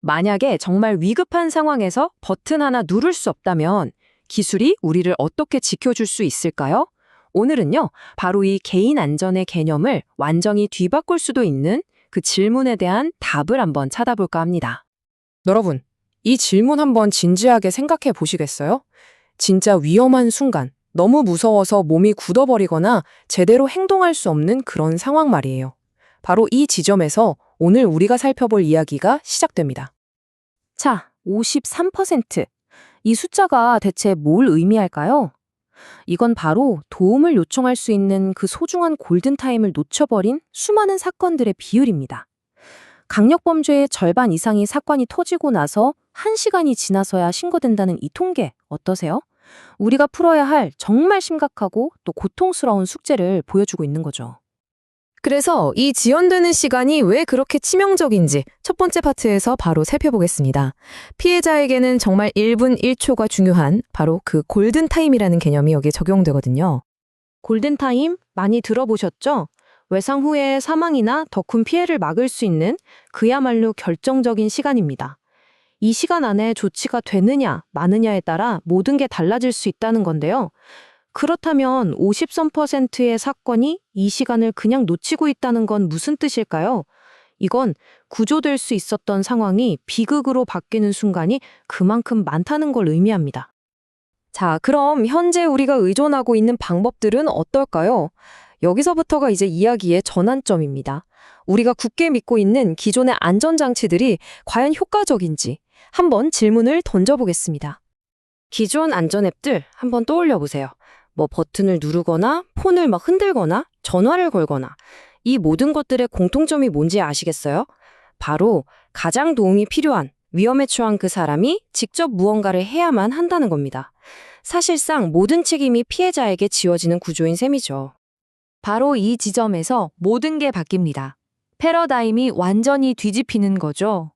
만약에 정말 위급한 상황에서 버튼 하나 누를 수 없다면 기술이 우리를 어떻게 지켜줄 수 있을까요? 오늘은요, 바로 이 개인 안전의 개념을 완전히 뒤바꿀 수도 있는 그 질문에 대한 답을 한번 찾아볼까 합니다. 여러분, 이 질문 한번 진지하게 생각해 보시겠어요? 진짜 위험한 순간, 너무 무서워서 몸이 굳어버리거나 제대로 행동할 수 없는 그런 상황 말이에요. 바로 이 지점에서 오늘 우리가 살펴볼 이야기가 시작됩니다. 자, 53%. 이 숫자가 대체 뭘 의미할까요? 이건 바로 도움을 요청할 수 있는 그 소중한 골든타임을 놓쳐버린 수많은 사건들의 비율입니다. 강력범죄의 절반 이상이 사건이 터지고 나서 1시간이 지나서야 신고된다는 이 통계 어떠세요? 우리가 풀어야 할 정말 심각하고 또 고통스러운 숙제를 보여주고 있는 거죠. 그래서 이 지연되는 시간이 왜 그렇게 치명적인지 첫 번째 파트에서 바로 살펴보겠습니다. 피해자에게는 정말 1분 1초가 중요한 바로 그 골든타임이라는 개념이 여기에 적용되거든요. 골든타임 많이 들어보셨죠? 외상 후에 사망이나 더 큰 피해를 막을 수 있는 그야말로 결정적인 시간입니다. 이 시간 안에 조치가 되느냐, 마느냐에 따라 모든 게 달라질 수 있다는 건데요. 그렇다면 53%의 사건이 이 시간을 그냥 놓치고 있다는 건 무슨 뜻일까요? 이건 구조될 수 있었던 상황이 비극으로 바뀌는 순간이 그만큼 많다는 걸 의미합니다. 자, 그럼 현재 우리가 의존하고 있는 방법들은 어떨까요? 여기서부터가 이제 이야기의 전환점입니다. 우리가 굳게 믿고 있는 기존의 안전장치들이 과연 효과적인지 한번 질문을 던져보겠습니다. 기존 안전 앱들 한번 떠올려 보세요. 뭐 버튼을 누르거나 폰을 막 흔들거나 전화를 걸거나 이 모든 것들의 공통점이 뭔지 아시겠어요? 바로 가장 도움이 필요한 위험에 처한 그 사람이 직접 무언가를 해야만 한다는 겁니다. 사실상 모든 책임이 피해자에게 지워지는 구조인 셈이죠. 바로 이 지점에서 모든 게 바뀝니다. 패러다임이 완전히 뒤집히는 거죠.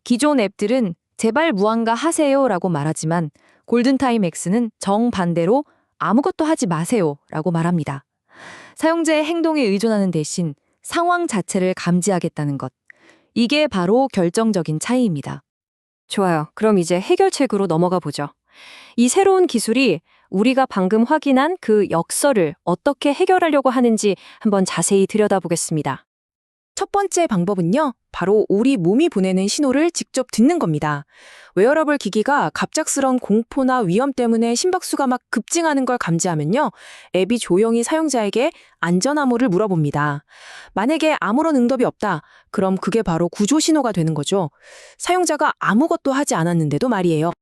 기존 앱들은 제발 무언가 하세요라고 말하지만 골든타임 X는 정반대로 아무것도 하지 마세요라고 말합니다. 사용자의 행동에 의존하는 대신 상황 자체를 감지하겠다는 것. 이게 바로 결정적인 차이입니다. 좋아요. 그럼 이제 해결책으로 넘어가 보죠. 이 새로운 기술이 우리가 방금 확인한 그 역설을 어떻게 해결하려고 하는지 한번 자세히 들여다보겠습니다. 첫 번째 방법은요, 바로 우리 몸이 보내는 신호를 직접 듣는 겁니다. 웨어러블 기기가 갑작스런 공포나 위험 때문에 심박수가 막 급증하는 걸 감지하면요, 앱이 조용히 사용자에게 안전 암호를 물어봅니다. 만약에 아무런 응답이 없다, 그럼 그게 바로 구조 신호가 되는 거죠. 사용자가 아무것도 하지 않았는데도 말이에요.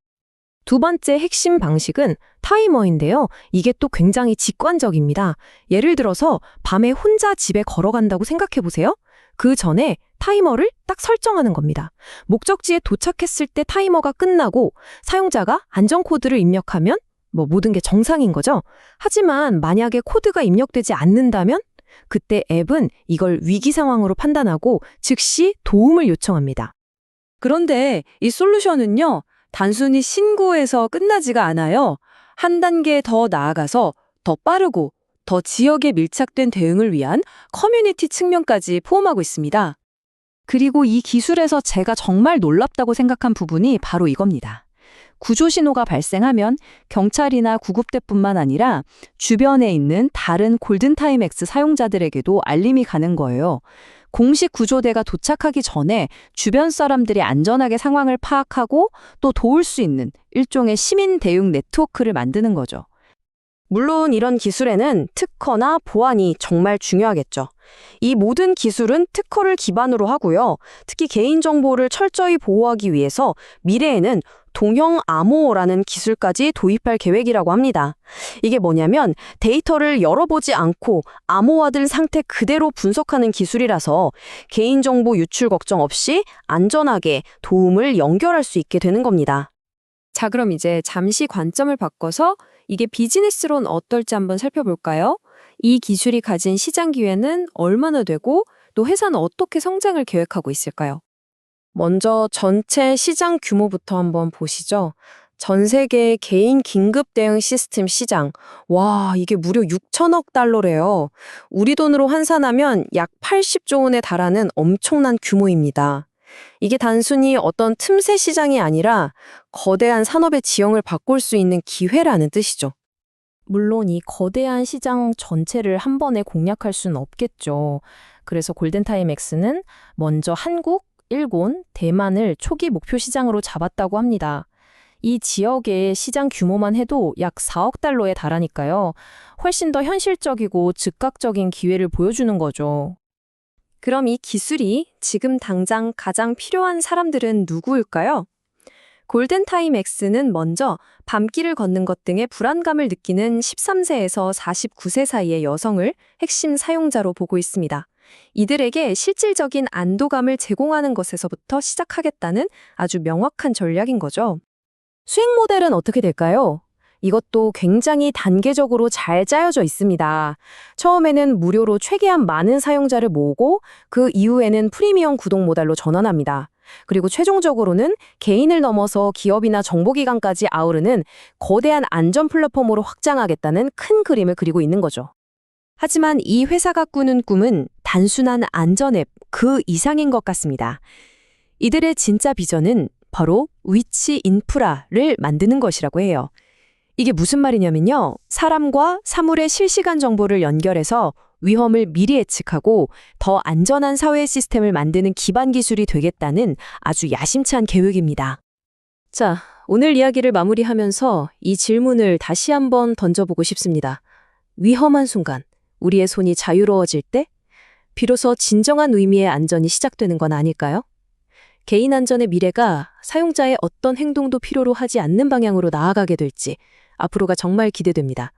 두 번째 핵심 방식은 타이머인데요. 이게 또 굉장히 직관적입니다. 예를 들어서 밤에 혼자 집에 걸어간다고 생각해 보세요. 그 전에 타이머를 딱 설정하는 겁니다. 목적지에 도착했을 때 타이머가 끝나고 사용자가 안전코드를 입력하면 모든 게 정상인 거죠. 하지만 만약에 코드가 입력되지 않는다면 그때 앱은 이걸 위기 상황으로 판단하고 즉시 도움을 요청합니다. 그런데 이 솔루션은요, 단순히 신고해서 끝나지가 않아요. 한 단계 더 나아가서 더 빠르고 더 지역에 밀착된 대응을 위한 커뮤니티 측면까지 포함하고 있습니다. 그리고 이 기술에서 제가 정말 놀랍다고 생각한 부분이 바로 이겁니다. 구조 신호가 발생하면 경찰이나 구급대뿐만 아니라 주변에 있는 다른 골든타임 X 사용자들에게도 알림이 가는 거예요. 공식 구조대가 도착하기 전에 주변 사람들이 안전하게 상황을 파악하고 또 도울 수 있는 일종의 시민 대응 네트워크를 만드는 거죠. 물론 이런 기술에는 특허나 보안이 정말 중요하겠죠. 이 모든 기술은 특허를 기반으로 하고요. 특히 개인정보를 철저히 보호하기 위해서 미래에는 동형 암호라는 기술까지 도입할 계획이라고 합니다. 이게 뭐냐면 데이터를 열어보지 않고 암호화된 상태 그대로 분석하는 기술이라서 개인정보 유출 걱정 없이 안전하게 도움을 연결할 수 있게 되는 겁니다. 자, 그럼 이제 잠시 관점을 바꿔서 이게 비즈니스론 어떨지 한번 살펴볼까요? 이 기술이 가진 시장 기회는 얼마나 되고 또 회사는 어떻게 성장을 계획하고 있을까요? 먼저 전체 시장 규모부터 한번 보시죠. 전 세계 개인 긴급 대응 시스템 시장. 와, 이게 무려 6천억 달러래요. 우리 돈으로 환산하면 약 80조 원에 달하는 엄청난 규모입니다. 이게 단순히 어떤 틈새 시장이 아니라 거대한 산업의 지형을 바꿀 수 있는 기회라는 뜻이죠. 물론 이 거대한 시장 전체를 한 번에 공략할 수는 없겠죠. 그래서 골든타임엑스는 먼저 한국, 일본, 대만을 초기 목표 시장으로 잡았다고 합니다. 이 지역의 시장 규모만 해도 약 4억 달러에 달하니까요. 훨씬 더 현실적이고 즉각적인 기회를 보여주는 거죠. 그럼 이 기술이 지금 당장 가장 필요한 사람들은 누구일까요? 골든타임엑스는 먼저 밤길을 걷는 것 등의 불안감을 느끼는 13세에서 49세 사이의 여성을 핵심 사용자로 보고 있습니다. 이들에게 실질적인 안도감을 제공하는 것에서부터 시작하겠다는 아주 명확한 전략인 거죠. 수익 모델은 어떻게 될까요? 이것도 굉장히 단계적으로 잘 짜여져 있습니다. 처음에는 무료로 최대한 많은 사용자를 모으고 그 이후에는 프리미엄 구독 모델로 전환합니다. 그리고 최종적으로는 개인을 넘어서 기업이나 정보기관까지 아우르는 거대한 안전 플랫폼으로 확장하겠다는 큰 그림을 그리고 있는 거죠. 하지만 이 회사가 꾸는 꿈은 단순한 안전 앱 그 이상인 것 같습니다. 이들의 진짜 비전은 바로 위치 인프라를 만드는 것이라고 해요. 이게 무슨 말이냐면요. 사람과 사물의 실시간 정보를 연결해서 위험을 미리 예측하고 더 안전한 사회 시스템을 만드는 기반 기술이 되겠다는 아주 야심찬 계획입니다. 자, 오늘 이야기를 마무리하면서 이 질문을 다시 한번 던져보고 싶습니다. 위험한 순간, 우리의 손이 자유로워질 때, 비로소 진정한 의미의 안전이 시작되는 건 아닐까요? 개인 안전의 미래가 사용자의 어떤 행동도 필요로 하지 않는 방향으로 나아가게 될지 앞으로가 정말 기대됩니다.